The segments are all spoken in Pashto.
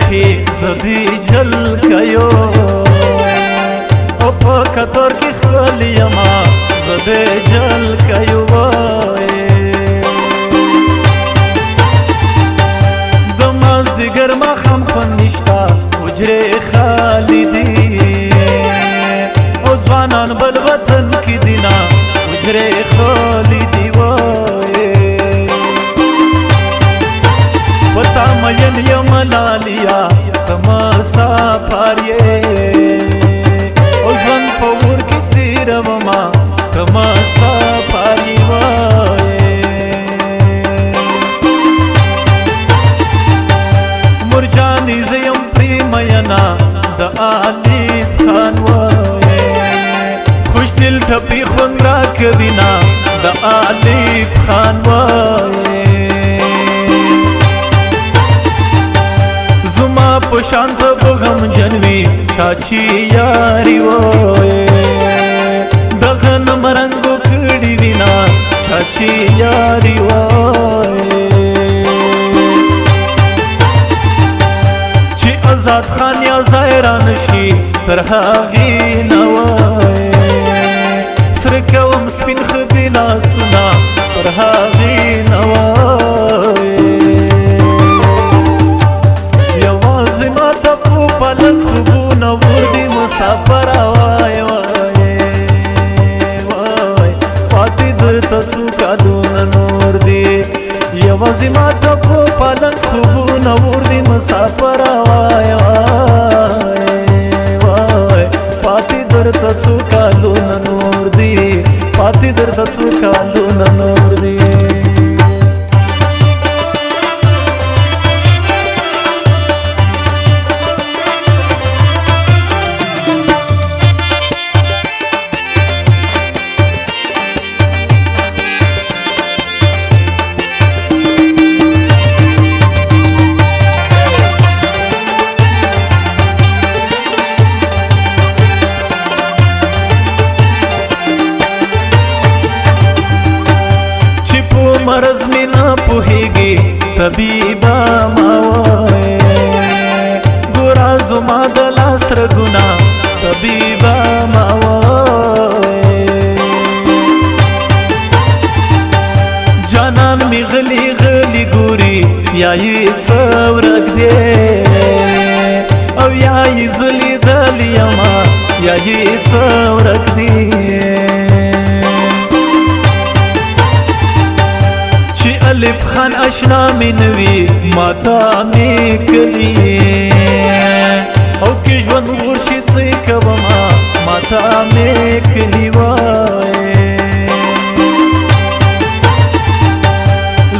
بیخی زدی جل کیو او پا کتور کی خلی ما زدی جل کیو دماز دیگر ما خم خون نشتا اجره خالی دی او زوانان بل وطن کی دینا اجره خالی دی وتا مین یم لالیا تماسا پاریه او ژوند په ور کې تیروما تماسا پاری وای مرجانی زیم پریمینا د علی خان وای خوش دل ټپی خون را کوینا د علی خان وای زما پشانت بغم جنوی چاچی یاری وای دغن مرنگو کڑی وینا چاچی یاری وای چی ازاد خان یا زائران شی ترهاغی نوای سرکوم سپین خدیلا سنا ترهاغی نوای مسافر وای وای وای پاتې درته څو کالونه نور دي یوازې ماته په پالنګ خوبونه ور دي مسافر وای وای وای پاتې درته څو کالونه نور دي پاتې درته څو کالونه نور دي مرز می نا پوهیږي طبيبا ما وای ګورا زما د لاس رګونا طبيبا ما وای جانان می غلی غلی ګوري یا یې څورک دی او یا یې زلی زلی ما یا یې څورک دی الف خان اشنا می نوی ماتا می کلی او کی ژوند ورشي څه کوما ماتا می کلی وای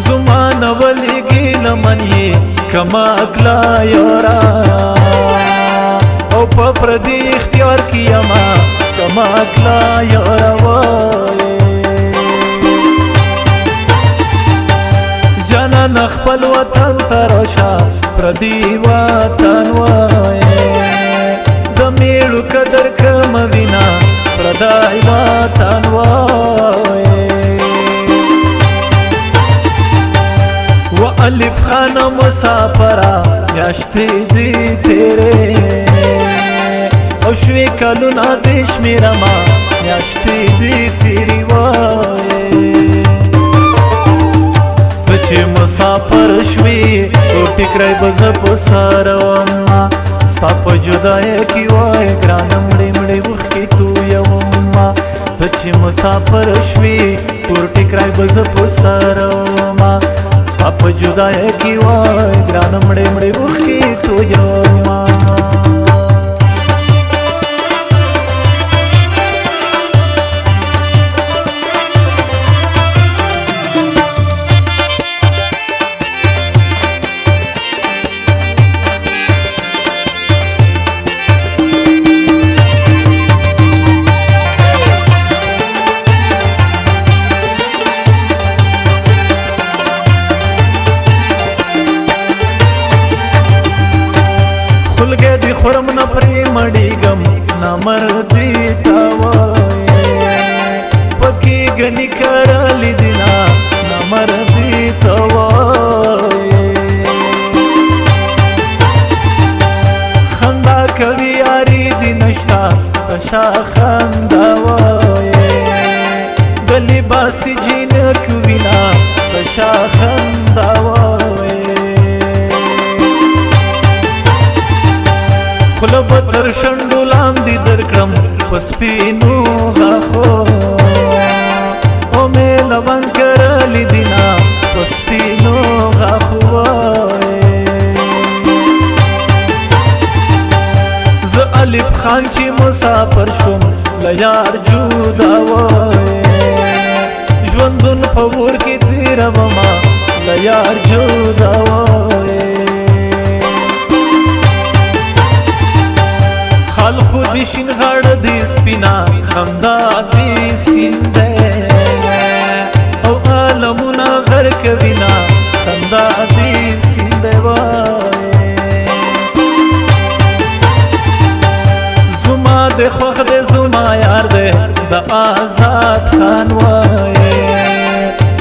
زمان ولی ګل منی کما اکلا یورا او په پردي اختیار کیما کما اکلا یورا وای جانان خپل وطن ترشا پردی وطن وای د میړو قدر کم وینا پردای وطن وای و الف خان مسافرا میاشتې دی تیرې او شوي کلونه د شمیرما میاشتې دی تیری وای چې مسافر شوي او ټکرای بز په سارما ستا په جدای کی وای ګرانم مړې وخت کې تو یوما ته چې مسافر شوي تور ټکرای بز په سارما ستا په جدای کی وای ګرانم مړې وخت کې تو یوما خورم نه پرې مړېږم نامردي تا وای پکې ګنې کرلې دینا نامردي تا وای نشتا تشا خندا وای گلی باسی جینک وینا تشا خندا وای خله بتر شندو لاندې درکړم پسپینو غاخو او مې لمن کرلی دینا پسپینو غاخو زه الف خان چې مسافر شوم له یار جدا وای ژوندون په ور کې تیرومه له یار جدا وای خلخو دی شین غاړه دی سپینا خندا دی سینده او عالمونه غرق وینا خندا دی سینده وای زما د خوخ د زما یار دی د آزاد خان وای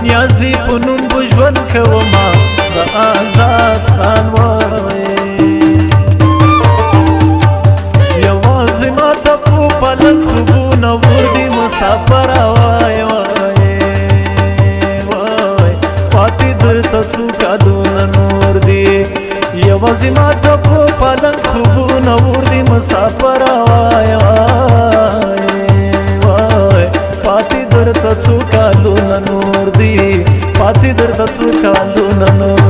نیازی په نوم به ژوند کومه د آزاد خان وای پلک خوبونه وردی مسافر وای وای وای پاتې درته څو کالونه نور دی یوازې ماته په پلک خوبونه وردی مسافر وای وای وای پاتې درته څو کالونه نور دی پاتې درته څو کالونه نور